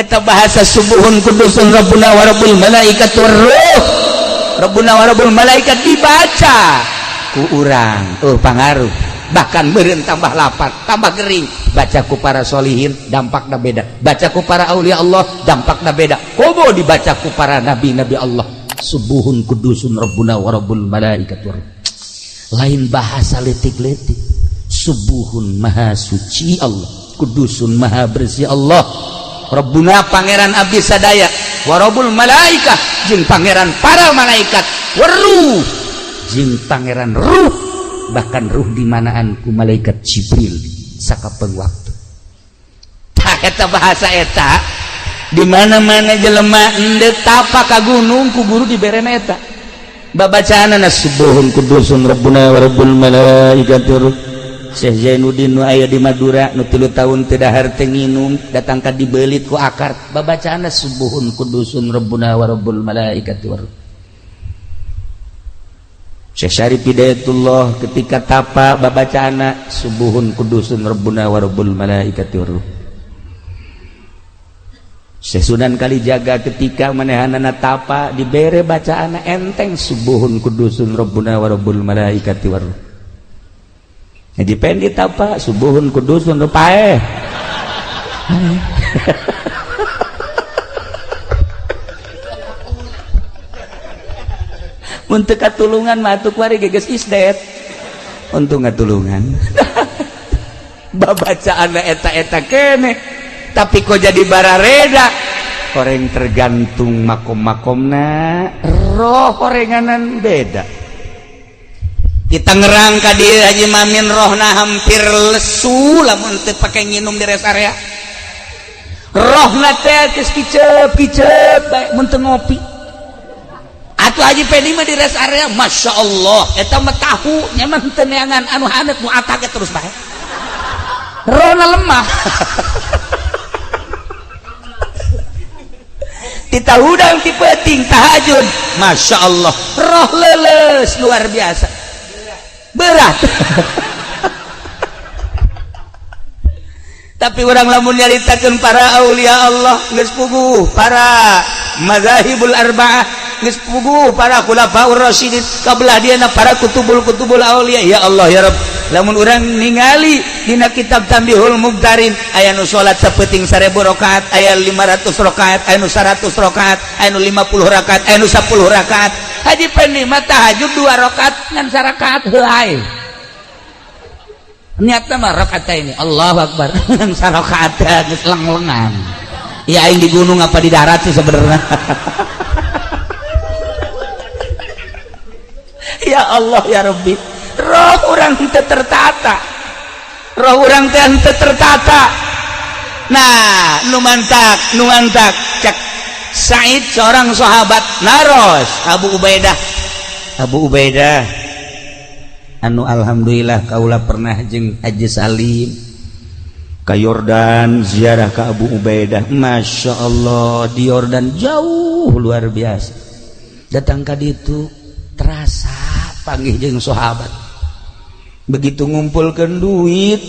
eta bahasa subuhun kudusun rabbuna wa rabbul malaikat war ruh. Rabbuna wa rabbul malaikat dibaca ku urang pangaruh, bahkan meureun tambah lapar tambah gering. Baca ku para solihin dampakna beda, baca ku para aulia Allah dampakna beda, komo dibaca ku para nabi-nabi Allah. Subuhun kudusun rabbuna wa rabbul malaikat war ruh. Lain bahasa letik-letik. Subuhun maha suci Allah, kudusun maha bersih Allah. Rabbuna pangeran abdi sadaya, wa rabbul malaikah jeung pangeran para malaikat, waruh jeung pangeran ruh, bahkan ruh di manaan ku malaikat Jibril sakapeung waktu. Tah eta bahasa eta di mana-mana jelema endeu tapa ka gunung ku guru diberena eta. Babacaanna subuhun kudusun rabbuna wa rabbul malaikati ruh. Syekh Zainuddin nu aya di Madura nu 3 tahun teu dahar teu nginum datang ka dibelit ku akar, babacaanna subuhun kudusun rabbuna wa rabbul malaikati war ruh. Syekh Syarif Hidayatullah ketika tapa babacaanna subuhun kudusun rabbuna wa rabbul malaikati war ruh. Syekh Sunan Kalijaga ketika manehanana tapa dibere bacaanna enteng subuhun kudusun rabbuna wa rabbul malaikati war ruh. Jadi pendit apa subuhun kudusun rupae. Untuk katulungan matuk wari geges isdet. Untuk ngatulungan. Babacaan eta kene, tapi kok jadi barareda. Koreng tergantung makom-makomna, roh korenganan beda. Kita ngerang ka dieu Haji Mamin rohna hampir lesu lamun teu pake nginum di rest area. Rohna teh geus kicep bae mun teu ngopi. Atuh Haji Pedi mah di rest area masyaallah eta mah tahu nyaman teu neangan anu hanet nu atake terus bae. Rohna lemah. Kita hudang ti peuting tahajud masyaallah roh leuleus luar biasa. Berat. Tapi orang lamun nyaritakeun para aulia Allah geus puguh, para mazahibul arba'ah geus puguh, para khulafaur rasyidin kabelah diana para kutubul aulia. Ya Allah ya Rabb, lamun urang ningali dina kitab Tambihul Mugtarin aya nu salat sapeuting 1000 rakaat, aya 500 rakaat, aya nu 100 rakaat, aya nu 50 rakaat, aya nu 10 rakaat. Haji Pendi mah tahajud 2 rakaat ngan 1 rakaat heulai. Niatna mah rakaat ini Allahu Akbar ngan 1 rakaat geus leng-lengan. Ya aing di gunung apa di darat sih sebenarnya. Ya Allah ya Rabbi, roh urang teu tertata. Roh urang teh teu tertata. Nah, nu mantak cek Said seorang sahabat naros Abu Ubaidah anu alhamdulillah kaula pernah jeung Haji Salim ka Yordan ziarah ka Abu Ubaidah. Masya Allah di Yordan jauh luar biasa. Datang ka ditu terasa panggih jeung sahabat. Begitu ngumpulkeun duit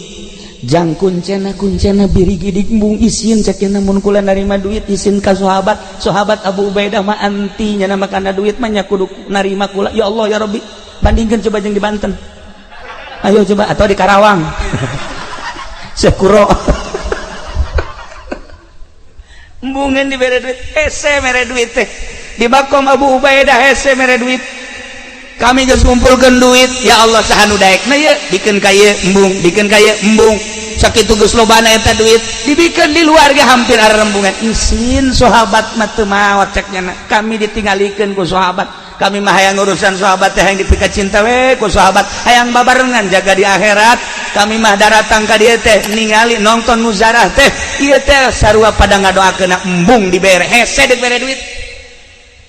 jang kuncena birigidik embung isin cekina mun kula narima duit isin ka sahabat Abu Ubaidah mah anti nya nama kana duit mah nya kudu narima kula. Ya Allah ya Rabbi, bandingkeun coba jeung di Banten, ayo coba atau di Karawang. Sekuro embungeun dibere duit hese mere duit teh di Bakom Abu Ubaidah hese mere duit. Kami geus ngumpulkeun duit, ya Allah sahanu daekna ye bikeun ka ieu embung, bikeun ka ieu embung. Sakitu geus lobana eta duit dibikeun di luar ge hampir arembungan. Isin sahabat mah teu maot ceknya. Kami ditinggalikeun ku sahabat. Kami mah hayang urusan sahabat teh hayang dipika cinta we ku sahabat, hayang babarengan jaga di akhirat. Kami mah daratang ka dieu teh ningali nonton muzarah teh ieu teh sarua pada ngadoakeun embung dibere hese dibere duit.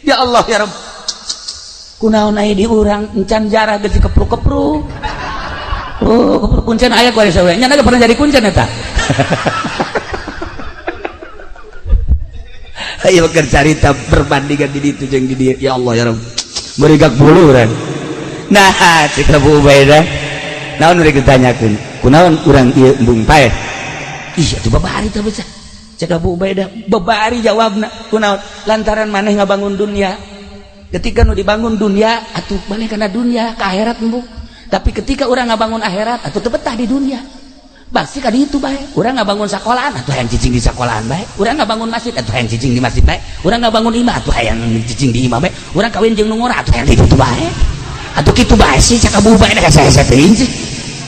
Ya Allah ya Rabb, kunaon aya di urang encan jarah geus dikepruk-kepruk. Oh, kepruk kuncen aya ku sawe. Nya naga pernah jadi kuncen eta. Ayo keur carita perbandingan di ditu jeung di dieu. Ya Allah ya Rabb, meurigak buluran. Nah, cik Abu Ubaidah naon nu ditanyakeun? Kunaon urang ieu embung paeh? Ih, atuh babari teh baca. cek Abu Ubaidah bebari jawabna kunaon lantaran maneh ngabangun dunia ketika nu dibangun dunia atuh balik kana dunia ke akhirat embuk tapi ketika orang ngabangun akhirat atuh teu betah di dunia pasti ka ditu bae urang ngabangun sekolahan atuh hayang cicing di sekolahan bae urang ngabangun masjid atuh hayang cicing di masjid bae urang ngabangun imah atuh hayang cicing di imah bae urang kawin jeung nu ngora atuh hayang di ditu bae atuh kitu bae sih cek Abu Ubaidah saya teuing sih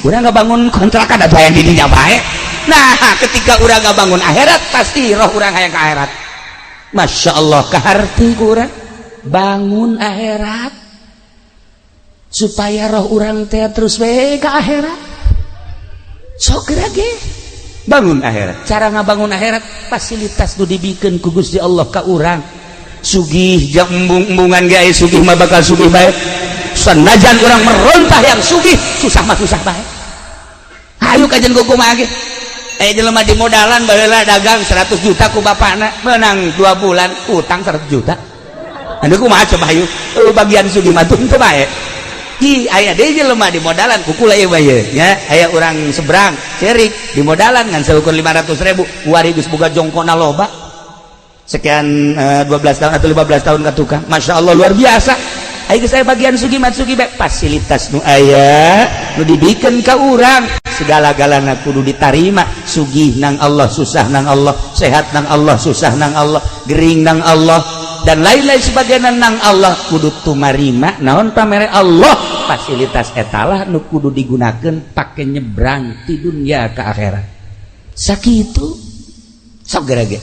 urang ngabangun kontrakan atuh hayang di dinya bae. Nah ketika urang ngabangun akhirat pasti roh urang hayang ke akhirat. Masya Allah kaharti urang bangun akhirat supaya roh urang teh terus we ke akhirat sok ge bangun akhirat. Cara ngabangun akhirat fasilitas nu dibikeun ku Gusti Allah ka urang sugih jeung embung-embungan ge sugih mah bakal sugih bae sanajan urang merontah yang sugih susah mah susah bae. Ayo kajen kumaha ge jelema di modalan baheula dagang 100 juta ku bapakna menang 2 bulan utang 100 juta anu kumaha coba hayu bagian sugih mah teu bae hi aya deui jelema di modalan kukula ieu bae nya aya urang seberang cerik di modalan ngan seukur 500.000 wari geus boga jongkona loba sekian 12 tahun atau 15 tahun ka tukang Masya Allah luar biasa aya geus aya bagian sugih mah sugih bae fasilitas nu aya nu dibikeun ka urang segala-galana kudu ditarima sugih nang Allah susah nang Allah sehat nang Allah susah nang Allah gering nang Allah dan lain-lain sebagainya nang Allah kudu tumarima naon pamere Allah fasilitas etalah nu kudu digunakeun pake nyebrang ti dunia ke akhirat sakitu sok gerage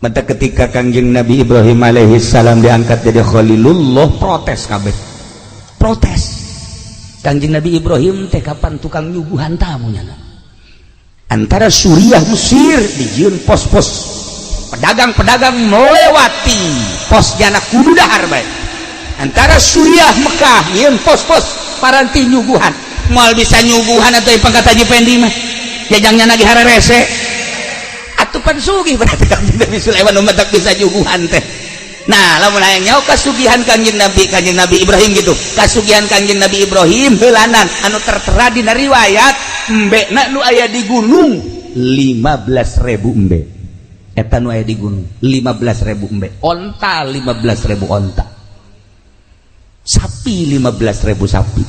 mata ketika Kangjeng Nabi Ibrahim alaihi salam diangkat jadi Khalilullah protes kabeh protes Kangjeng Nabi Ibrahim teh kapan tukang nyuguhan tamunya antara Suriah Mesir dijieun pos-pos pedagang-pedagang melewati pos jana kudu dahar bae antara Suriah Mekah nyieun pos-pos paranti nyuguhan moal bisa nyuguhan atau pangkat Haji Pendi mah jajangnya nagih hararese atuh pan sugih berarti Kangjeng Nabi Sulaiman umat bisa nyuguhan teh. Nah lamun hayang nyaho kasugihan Kangjeng Nabi Ibrahim gitu kasugihan Kangjeng Nabi Ibrahim heulanan anu tertera dina riwayat embena nu aya di gunung 15.000 embe eta nu aya di gunung 15.000 embe onta 15.000 onta sapi 15.000 sapi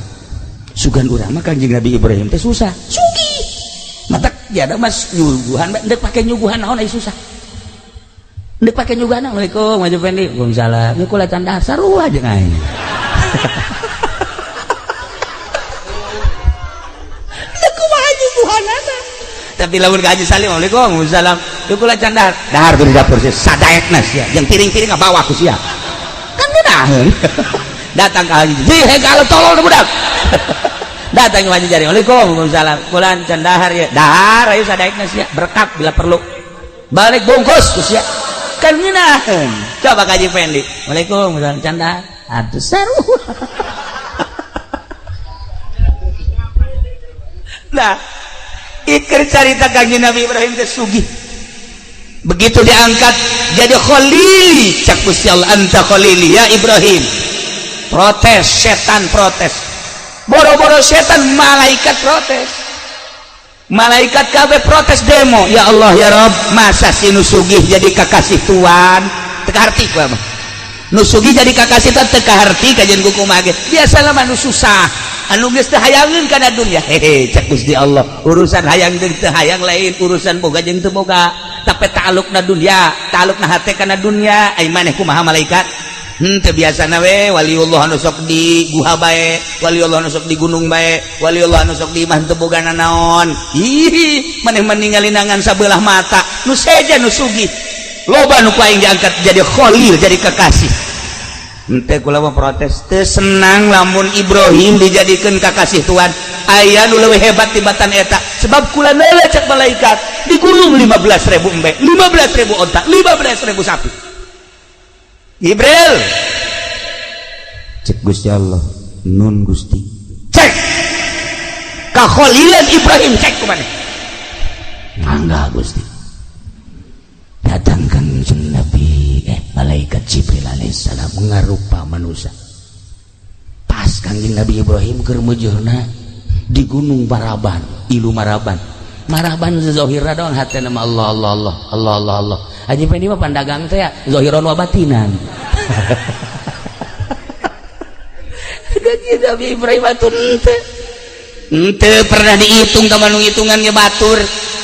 sugan urang mah Kangjeng Nabi Ibrahim teh susah sugih mata tiada mas nyuguhan ndek pake nyuguhan naon aya susah ndek pake nyuguhan Assalamualaikum Haji Pendi waalaikumsalam ieu kula tandar sarua jeung aing ndek kumaha nyuguhanana tapi lamun ka Haji Salim Assalamualaikum waalaikumsalam ieu kula tandar dahar di dapur sia sadaekna sia jeung piring-piring ngabawa ku sia kan ngeunaheun datang ka Haji he kalau tolol budak datang ke Haji Jari waalaikumsalam kula can dahar ya dahar ayo sadaekna sia berkat bila perlu balik bungkus ku sia kan ngeunaheun coba Haji Pendi waalaikumsalam canda atuh saru nah ikir carita Kangjeng Nabi Ibrahim teh sugih begitu diangkat jadi khalili cak Gusti Allah anta khalili ya Ibrahim protes setan protes boro-boro setan malaikat protes malaikat kabeh protes demo ya Allah ya Rob masa si nusugih jadi kakasih tuan teka harti ku mah nusugih jadi kakasih tuan teka harti kajian kumaha ge biasa mah nu susah anu geus teu hayangeun kana dunya hehe cek Gusti Allah urusan hayang jeung teu hayang lain urusan boga jeung teu boga tapi ta'alluqna dunya ta'alluqna hate kana dunya ai maneh kumaha malaikat teu biasana we waliullah anu sok di guha bae waliullah anu sok di gunung bae waliullah anu sok di imah teu boga naon ih maneh meningali nangan sabelah mata nu seja nu sugih loba nu aing diangkat jadi khalil jadi kekasih ente kula mah protes teu senang lamun Ibrahim dijadikeun kakasih Tuhan aya nu leuwih hebat tibatan eta sebab kula neuleuh cek malaikat di gunung 15.000 embe 15.000 onta 15.000 sapi Jibril cek Gusti Allah nun Gusti cek kakholilan Ibrahim cek kumana mangga Gusti datangkan Nabi malaikat Jibril alaihissalam ngarupa manusia pas Kangjeng Nabi Ibrahim keur mujurna di gunung Maraban ilu Maraban marah ban zahira doang hati nama Allah Allah Allah Allah Allah Allah Haji Pendi mah pandagang teh ya zahiron wa batinan Gaji Nabi Ibrahim atuh ente pernah dihitung sama nu hitungannya batur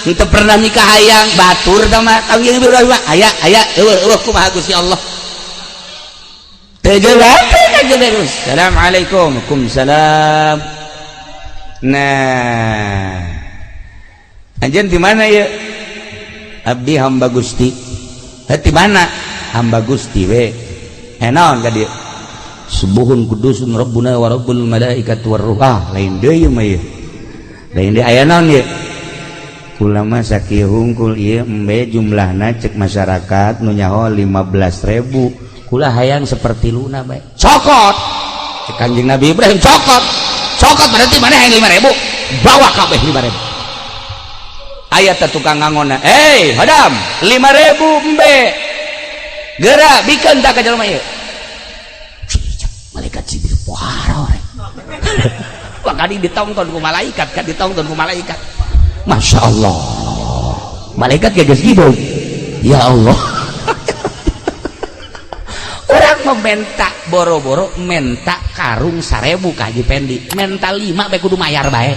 ente pernah nikah hayang batur sama Nabi Ibrahim aya kumaha Gusti Allah teu jelas Assalamualaikum Waalaikumsalam nah anjeun di mana ya abdi hamba Gusti di mana hamba Gusti we naon ka dieu subuhun kudusun rabbuna wa rabbul malaikati war ruh lain deui mah ieu lain deui aya naon ieu kula mah sakieu hungkul ieu embe jumlahna cek masyarakat nu nyaho 15.000 kula hayang seperti luna bae cokot cek Kanjeng Nabi Ibrahim cokot berarti mana hayang 5.000 bawa kabeh 5.000 aya teh tukang ngangona hadam 5.000 embe gerak bikeun tah ka jelema ieu malaikat Jibril pohara we wakadi ditongton ku malaikat Masya Allah malaikat geus gitu ya Allah orang mementa boro-boro menta karung 1.000 ka Haji Pendi menta 5 bae kudu mayar bae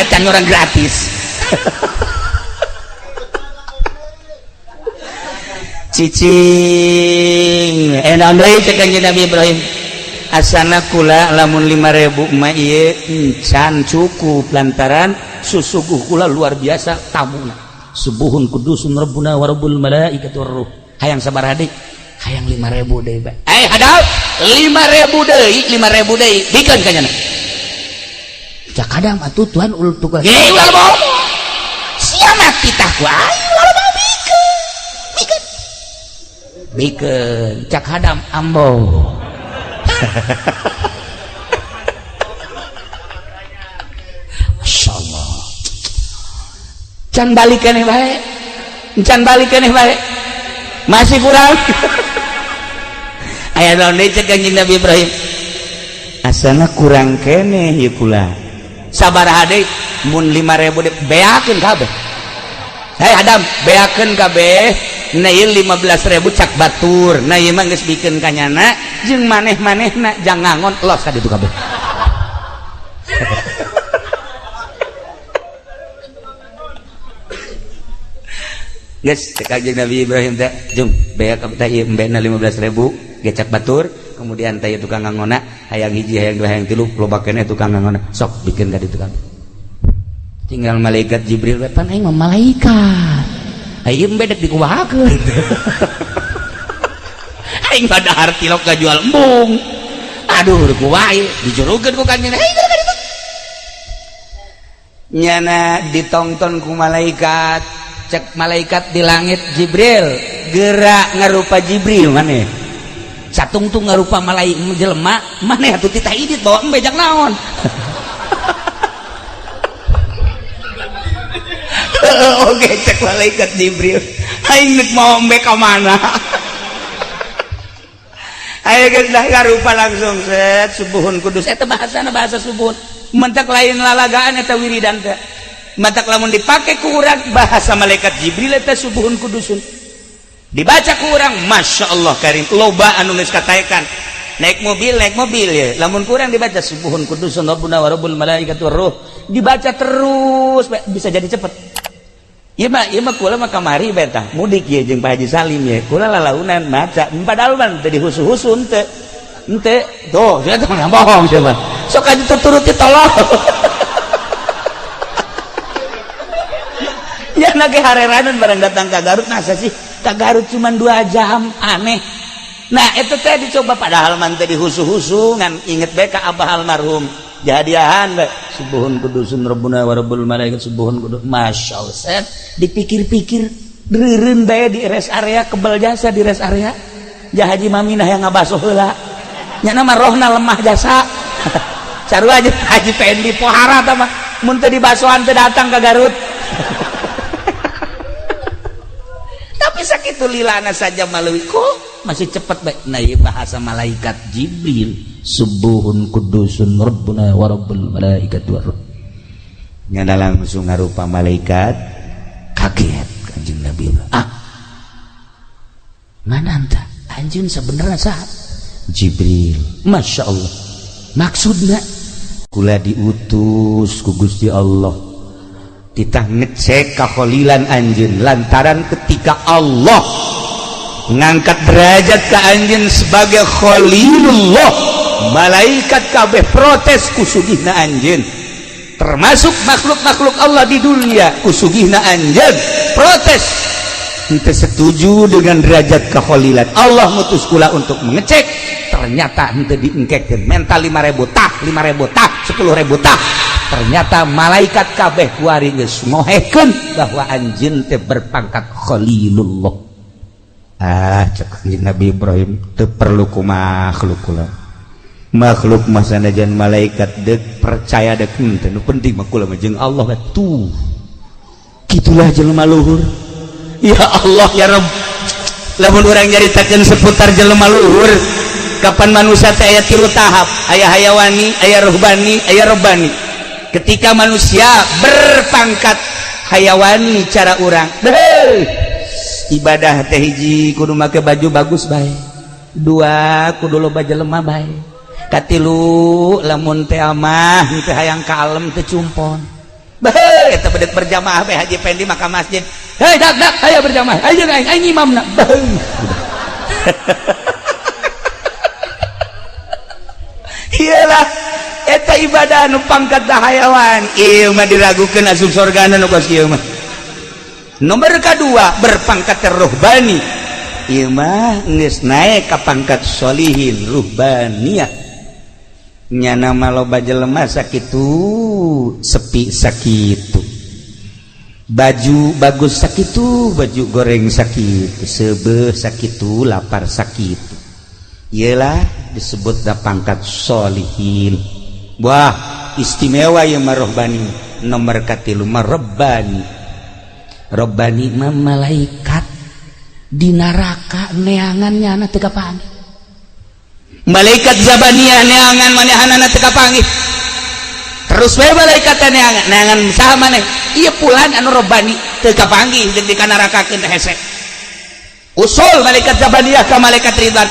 can orang gratis cicing enak deui cek Kanjeng Nabi Ibrahim asana kula lamun 5.000 mah ieu encan cukup lantaran susuguh kula luar biasa tamuna subuhun kudusun rabbuna wa rabbul malaikati war ruh hayang sabaraha deui hayang 5.000 deui bae hadap 5.000 deui bikeun ka nya cak kadang atuh Tuhan ul tukang ulah mau siapa kita ku ayo ulah mau bikeun cak hadam ambo Masya Allah can balik keneh bae masih kurang aya naon deui cek Kanjeng Nabi Ibrahim asana kurang keneh ieu kula sabaraha deui mun 5.000 deui beakeun kabeh hadam beakeun kabeh na ieu 15.000 cak batur na ieu mah geus bikeun ka nyana jeung maneh-manehna jang ngangon los ka ditu kabeh geus cek Kanjeng Nabi Ibrahim teh jung beak teh ieu embena 15.000 gecak batur kemudian teh tukang ngangona hayang hiji hayang dua hayang tilu loba keneh tukang ngangona sok bikeun ka ditu kabeh tinggal malaikat Jibril we pan aing mah malaikat aing embe dek dikuwahakeun aing mah dahar tilok ngajual embung aduh ku wae dijurukeun ku Kanjeng nyana ditongton ku malaikat cek malaikat di langit Jibril gerak ngarupa Jibril maneh satungtung ngarupa malaikat jelema maneh atuh titah idit bawa embe jak naon oke cek malaikat Jibril aing neuk mau embe ka mana aya geus dah ngarupa langsung set subuhun kudus eta bahasana bahasa subuhun mentak lain lalagaan eta wiridan teh mantak lamun dipake ku urang bahasa malaikat Jibril eta subuhun kudusun dibaca ku urang Masya Allah karim loba anu geus kataekan naik mobil ya lamun ku urang dibaca subuhun kudusun rabbuna wa rabbul malaikati war ruh dibaca terus bisa jadi cepet ieu mah kula mah kamari beta mudik ye jeung Pak Haji Salim ye kula lalaunan maca padahal mah teu dihusu-husu ente tuh saya tuh nggak bohong coba sok aja turuti tolong ya nage hareranan barang datang ke Garut nasa sih ke Garut cuma 2 jam aneh nah itu teh dicoba padahal man teh dihusu-husu ngan inget beka abah almarhum jadiahan subuhun kudusun rabbuna wa rabbul malaikat subuhun kudus Masya Allah set dipikir-pikir deureun bae di rest area kebal jasa di rest area jah Haji Maminah yang ngabasoh heula nya nama rohna lemah jasa sarua aja Haji Pendi pohara tah mah mun teu dibasohan teu datang ke Garut tapi sakitu lilana saja maleui kok masih cepat baik nah ieu bahasa malaikat Jibril subuhun kudusun rabbuna wa rabbul malaikati war ruh nyana langsung ngarupa malaikat kaget Kanjeng Nabi ngananta anjeun sebenarnya saha Jibril Masya Allah maksudna kula diutus ku Gusti Allah titah ngecek kakholilan anjeun lantaran ketika Allah ngangkat derajat ka anjeun sebagai khalilullah malaikat kabeh protes kusugihna anjeun termasuk makhluk-makhluk Allah di dunia kusugihna anjeun protes henteu setuju dengan derajat kakholilan Allah ngutus kula untuk mengecek ternyata henteu diengkekeun mental 5.000 tah 5.000 tah 10.000 tah ternyata malaikat kabeh kuari geus ngohekeun bahwa anjeun teh berpangkat khalilullah cek Nabi Ibrahim teu perlu ku makhluk kula makhluk mah sanajan malaikat deuk percaya deuk henteu nu penting mah kula mah jeung Allah tuh kitulah jelema luhur ya Allah ya Rabb lamun urang nyaritakeun seputar jelema luhur kapan manusia teh aya 3 tahap aya hayawani aya ruhbani aya robbani ketika manusia berpangkat hayawani cara urang ibadah teh hiji kudu make baju bagus bae 2 kudu loba jelema bae katilu lamun teh amah teh hayang kalem teh cumpon bae eta bedet berjamaah bae haji pendi maka masjid hei dak aya berjamaah aing imamna bae iyalah eta ibadah nu pangkat hayawan ieu mah diragukeun asup sorgana nu kos ieu mah nomor kedua berpangkat ruhbani ieu mah geus naek ka pangkat sholihin ruhbaniyah nyana mah loba jelema sakitu sepi sakitu baju bagus sakitu baju goreng sakitu seubeuh sakitu lapar sakitu iyalah disebut da pangkat sholihin wah istimewa ieu mah ruhbani nomor katilu mah rabbani Robbani mah malaikat di neraka neangannya anak teu kapanggih malaikat zabaniyah neangan manehanana teu kapanggih terus we malaikat neangan saha maneh ieu pulan anu Robbani teu kapanggih jeung di nerakakeun teh hese usul malaikat zabaniyah ka malaikat Ridwan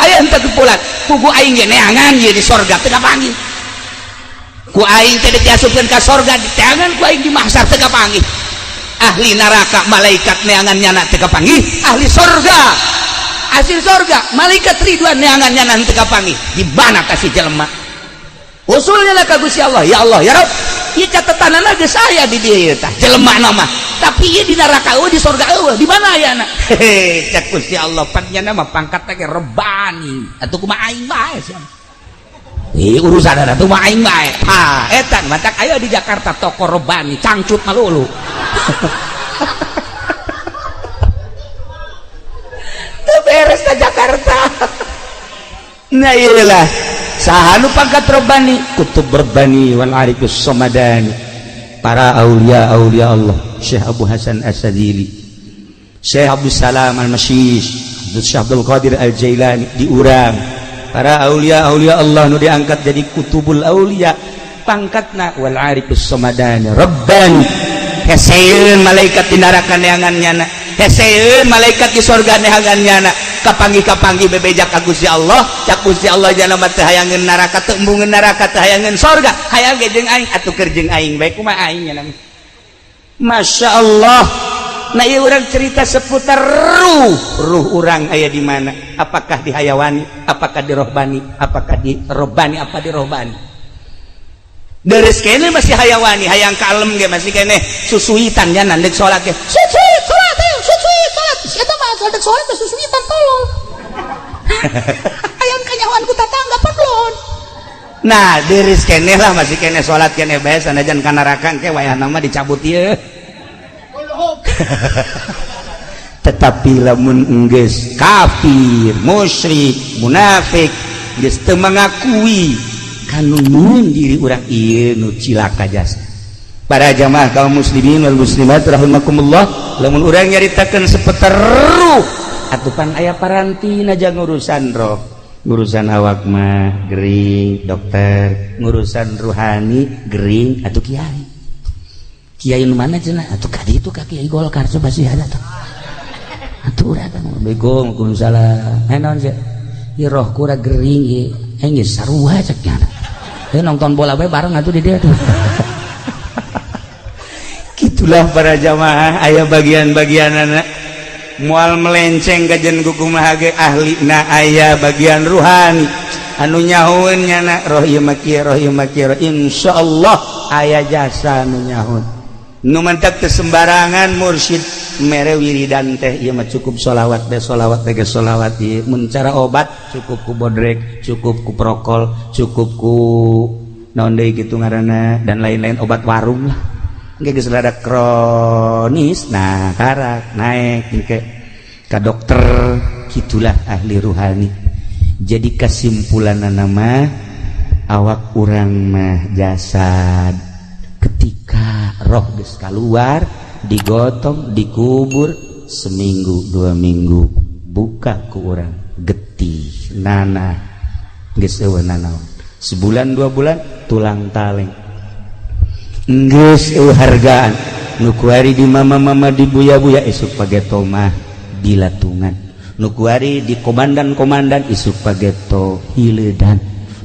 aya henteu pulan pugu aing ge neangan ieu di sorga teu kapanggih ku aing teh diasupkeun ka sorga di neangan ku aing di mahsyar teu kapanggih ahli neraka malaikat neangannya nak teu kapanggih ahli sorga asli sorga malaikat Ridwan neangannya nak teu kapanggih di mana ka si jelema usulnya lah ka Gusti Allah ya Rabb ieu catatanana geus aya di dieu tah jelema mah tapi ieu di neraka eueuh di sorga eueuh di mana ayana cek Gusti Allah panjenengan mah pangkat teh Rabbani atuh kumaha aing bae urusan ada tuh mah aing bae etan matak aya di Jakarta toko Rabbani cangcut malulu beres ke Jakarta nah iyalah saha nu pangkat Rabbani kutub Rabbani wal arifus somadani para aulia Allah Syekh Abu Hasan As-Sadili Syekh Abdul Salam Al-Masyish Syekh Abdul Qadir Al-Jailani diurang para aulia Allah nu diangkat jadi kutubul aulia pangkatna wal arifus somadani Rabbani heseun malaikat di neraka neangannyana heseun malaikat di sorga neangannyana kapanggih bebejak ka Gusti Allah cak Gusti Allah jana mah teu hayangeun neraka teu embungeun neraka teu hayangeun sorga hayang ge jeung aing atuh keur jeung aing bae kumaha aing nya Masya Allah nah ieu urang cerita seputar ruh urang aya di mana apakah di hayawani apakah di rohbani apakah di robbani apa di rohbani deres kene masih hayawani hayang kalem ge masih kene susuitan nya nandek salat ge susuit salat eta mah nandek salat susuitan tolol hayang kanyawan ku tatangga patlon nah deres kene lah masih kene salat kene bae sanajan ka neraka ke wayahna mah dicabut ieu tetapi lamun enggeus kafir musyrik munafik geus teu mangakui kanu nyieun diri urang ieu nu cilaka jasa para jamaah kaum muslimin wal muslimat rahimakumullah lamun urang nyaritakeun seputar ruh atupan aya parantina jang urusan roh urusan awak mah gering dokter ngurusan ruhani gering atuh kiai Kiai nu mana cenah atuh kadi itu ka Kiai Golkar coba sih ada tuh atuh urang kan bego kudu salah naon sih ieu roh kura gering ieu geus sarua cek nya nonton bola bae bareng atuh di dia tuh gitulah para jamaah aya bagian-bagianana moal melenceng kajen kukumaha ge ahlina aya bagian ruhani anu nyahoeun nyana roh ieu mah kieu roh ieu mah kieu insyaallah aya jasa anu nyahoeun nu mantap teu sembarangan mursyid mere wiridan teh ieu mah cukup sholawat teh sholawat ieu mun cara obat cukup ku bodrek cukup ku prokol cukup ku naon deui kitu ngaranna dan lain-lain obat warung lah engke geus rada kronis nah karak naik engke ka dokter gitulah ahli ruhani. Jadi kesimpulanna mah awak urang mah jasad ketika roh geus kaluar digotong dikubur seminggu 2 minggu buka ku urang getih nana geus eueuh nanaon sebulan 2 bulan tulang taleng geus eueuh hargaan nu kuari di mama-mama di buya-buya isuk pageto mah dilatungan nu kuari di komandan-komandan isuk pageto hiledan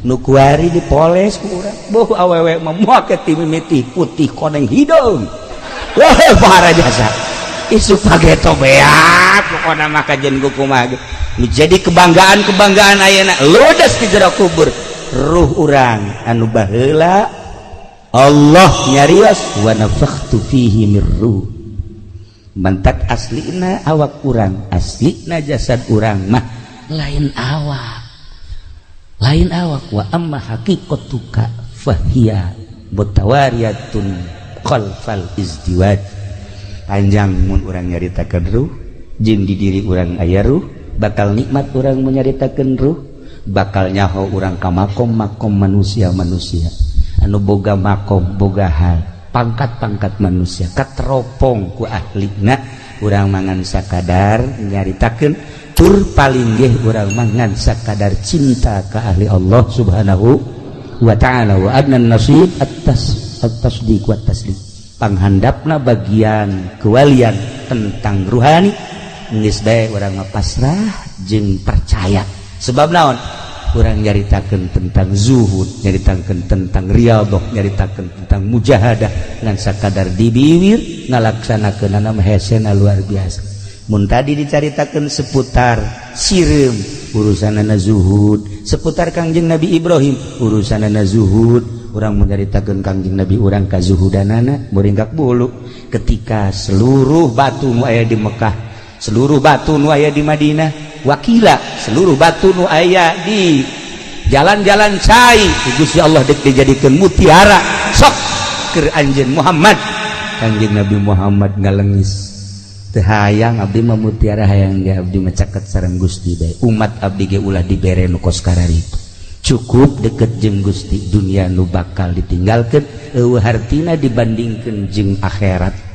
nu kuari dipoles ku urang boh awewe mah moal ke timimiti putih koneng hidung wah para jasa isuk pageto beak pokona mah kajen kumaha jadi kebanggaan ayeuna ludes di jero kubur ruh urang anu baheula Allah nyarios wa nafakhtu fihi mir ruh mantak aslina awak urang aslina jasad urang mah lain awak wa amma haqiqatuka fahiya mutawariyatun khalfal izdiwaj panjang mun urang nyaritakeun ruh jeung di diri urang aya ruh bakal nikmat urang menyaritakeun ruh bakal nyaho urang ka makom manusia anu boga makom boga hal pangkat-pangkat manusia kateropong ku ahlina urang mangan sakadar nyaritakeun tur paling geh urang mangan sakadar cinta ka ahli Allah subhanahu wa ta'ala wa adnan nasib at-tasdiq wa taslim panghandapna bagian kewalian tentang ruhani geus bae urang pasrah jeung percaya sebab naon urang nyaritakeun tentang zuhud nyaritakeun tentang riyadhah nyaritakeun tentang mujahadah ngan sakadar di bibir ngalaksanakeunna mah hesena luar biasa mun tadi dicaritakeun seputar sireum urusanana zuhud seputar Kangjeng Nabi Ibrahim urusanana zuhud urang menyaritakeun Kangjeng Nabi urang kazuhudanana muringgak bulu ketika seluruh batu nu aya di Mekah seluruh batu nu aya di Madinah wakila seluruh batu nu aya di jalan-jalan cai Gusti Allah dek dijadikeun mutiara sok keur anjeun Muhammad Kangjeng Nabi Muhammad ngalengis teu hayang abdi mah mutiara hayang ge abdi mah caket sareng Gusti bae umat abdi ge ulah dibere nu kos kararitu cukup deket jeung Gusti dunia nu bakal ditinggalkeun eueuh hartina dibandingkeun jeung akhirat